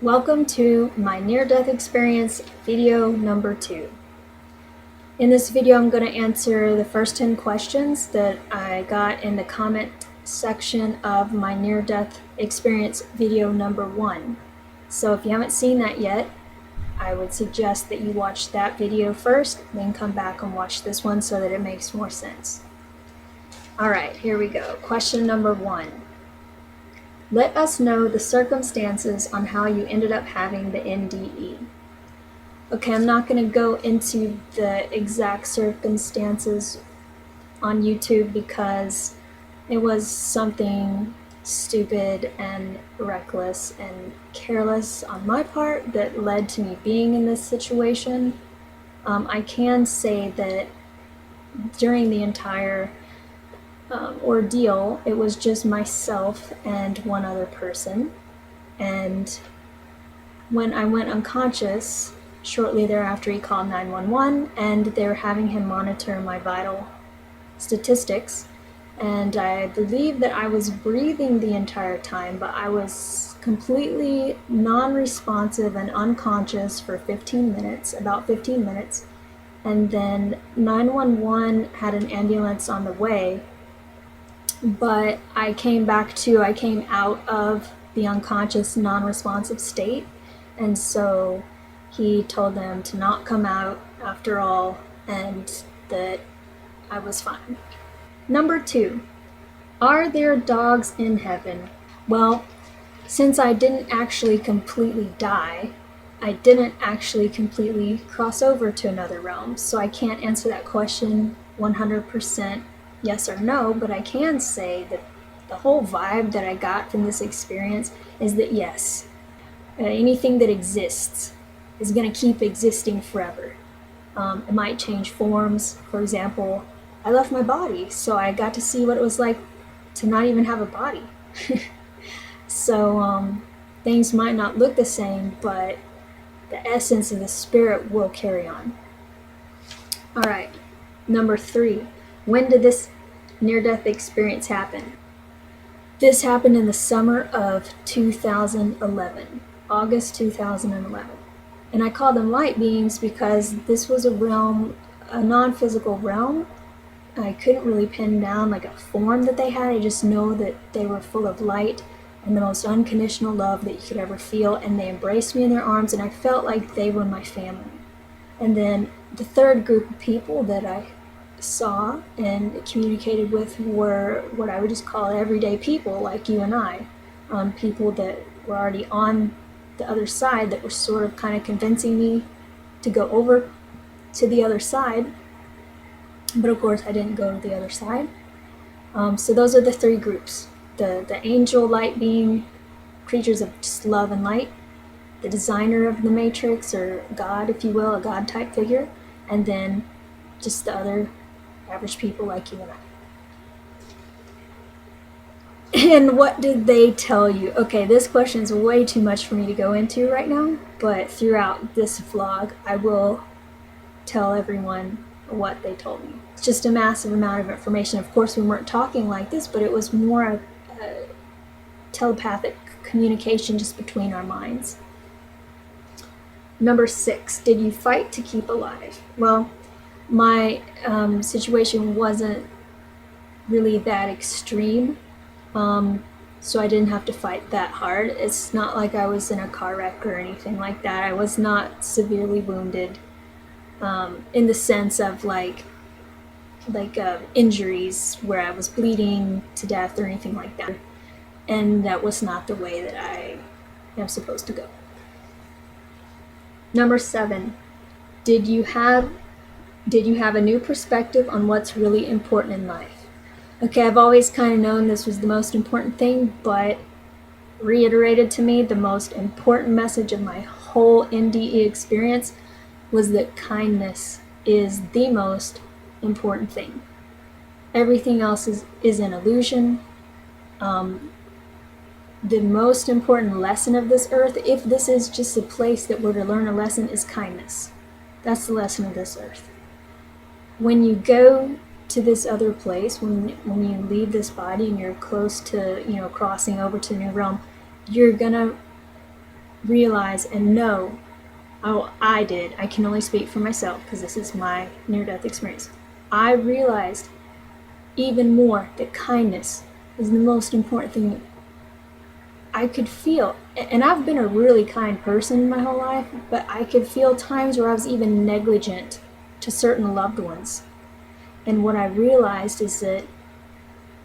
Welcome to my near-death experience video number 2. In this video, I'm going to answer the first 10 questions that I got in the comment section of my near-death experience video number 1. So if you haven't seen that yet, I would suggest that you watch that video first, then come back and watch this one so that it makes more sense. Alright, here we go. Question number 1. Let us know the circumstances on how you ended up having the NDE. Okay, I'm not going to go into the exact circumstances on YouTube because it was something stupid and reckless and careless on my part that led to me being in this situation. I can say that during the entire ordeal, it was just myself and one other person. And when I went unconscious, shortly thereafter he called 911 and they were having him monitor my vital statistics. And I believe that I was breathing the entire time, but I was completely non-responsive and unconscious for 15 minutes, about 15 minutes. And then 911 had an ambulance on the way, but I came out of the unconscious, non-responsive state, and so he told them to not come out after all, and that I was fine. Number 2, are there dogs in heaven? Well, since I didn't actually completely die, I didn't actually completely cross over to another realm, so I can't answer that question 100% yes or no, but I can say that the whole vibe that I got from this experience is that yes, anything that exists is going to keep existing forever. It might change forms. For example, I left my body, so I got to see what it was like to not even have a body. So things might not look the same, but the essence of the spirit will carry on. All right, number 3. When did this near-death experience happen? This happened in the summer of 2011, August 2011. And I call them light beings because this was a realm, a non-physical realm. I couldn't really pin down like a form that they had. I just know that they were full of light and the most unconditional love that you could ever feel, and they embraced me in their arms, and I felt like they were my family. And then the third group of people that I saw and communicated with were what I would just call everyday people like you and I, people that were already on the other side that were sort of kind of convincing me to go over to the other side, but of course I didn't go to the other side. So those are the 3 groups: the angel light being, creatures of just love and light, the designer of the matrix, or God, if you will, a God type figure, and then just the other average people like you and I. And what did they tell you? Okay, this question is way too much for me to go into right now, but throughout this vlog, I will tell everyone what they told me. It's just a massive amount of information. Of course, we weren't talking like this, but it was more a telepathic communication just between our minds. Number 6, did you fight to keep alive? Well, my situation wasn't really that extreme, so I didn't have to fight that hard. It's not like I was in a car wreck or anything like that. I was not severely wounded in the sense of like injuries where I was bleeding to death or anything like that. And that was not the way that I am supposed to go. Number 7, did you have a new perspective on what's really important in life? Okay, I've always kind of known this was the most important thing, but reiterated to me, the most important message of my whole NDE experience was that kindness is the most important thing. Everything else is an illusion. The most important lesson of this earth, if this is just a place that we're to learn a lesson, is kindness. That's the lesson of this earth. When you go to this other place, when you leave this body and you're close to, crossing over to a new realm, you're gonna realize and know, oh, I did, I can only speak for myself because this is my near-death experience. I realized even more that kindness is the most important thing I could feel. And I've been a really kind person my whole life, but I could feel times where I was even negligent to certain loved ones. And what I realized is that,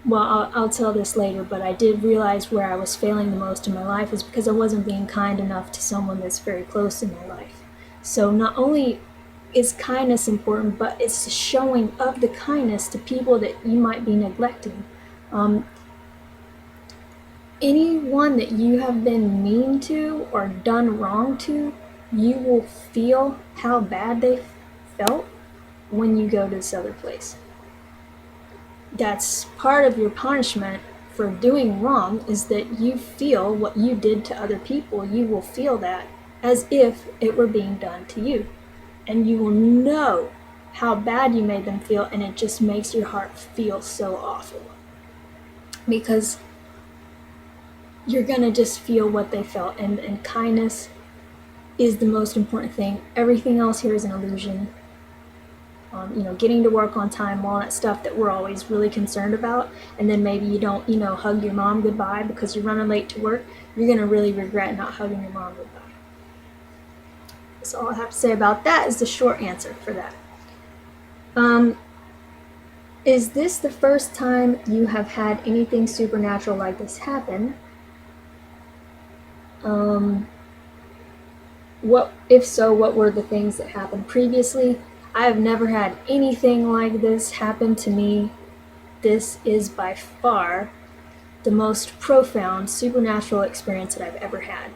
well, I'll tell this later, but I did realize where I was failing the most in my life is because I wasn't being kind enough to someone that's very close in my life. So not only is kindness important, but it's the showing of the kindness to people that you might be neglecting. Anyone that you have been mean to or done wrong to, you will feel how bad they felt when you go to this other place. That's part of your punishment for doing wrong, is that you feel what you did to other people. You will feel that as if it were being done to you. And you will know how bad you made them feel, and it just makes your heart feel so awful. Because you're gonna just feel what they felt, and kindness is the most important thing. Everything else here is an illusion. Getting to work on time, all that stuff that we're always really concerned about, and then maybe you don't, hug your mom goodbye because you're running late to work, you're gonna really regret not hugging your mom goodbye. That's all I have to say about that, is the short answer for that. Is this the first time you have had anything supernatural like this happen? If so, what were the things that happened previously? I have never had anything like this happen to me. This is by far the most profound supernatural experience that I've ever had.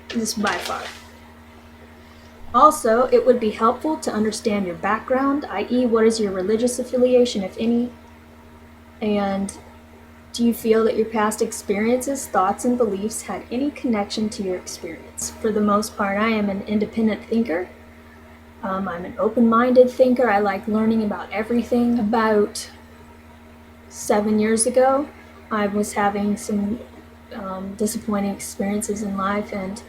This by far. Also, it would be helpful to understand your background, i.e., what is your religious affiliation, if any, and do you feel that your past experiences, thoughts, and beliefs had any connection to your experience? For the most part, I am an independent thinker. I'm an open-minded thinker. I like learning about everything. About 7 years ago, I was having some disappointing experiences in life, and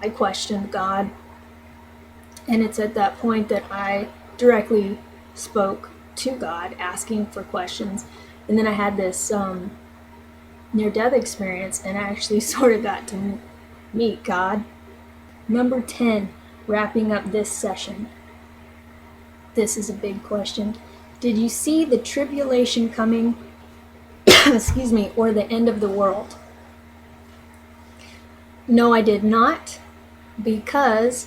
I questioned God. And it's at that point that I directly spoke to God, asking for questions. And then I had this near-death experience, and I actually sort of got to meet God. Number 10, wrapping up this session. This is a big question. Did you see the tribulation coming, excuse me, or the end of the world? No, I did not, because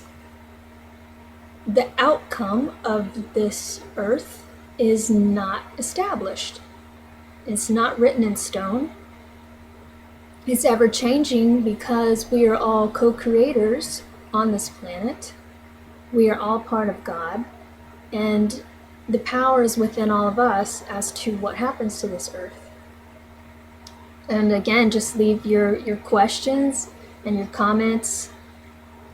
the outcome of this earth is not established. It's not written in stone. It's ever changing because we are all co-creators on this planet. We are all part of God, and the power is within all of us as to what happens to this earth. And again, just leave your questions and your comments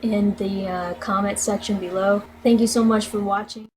in the comment section below. Thank you so much for watching.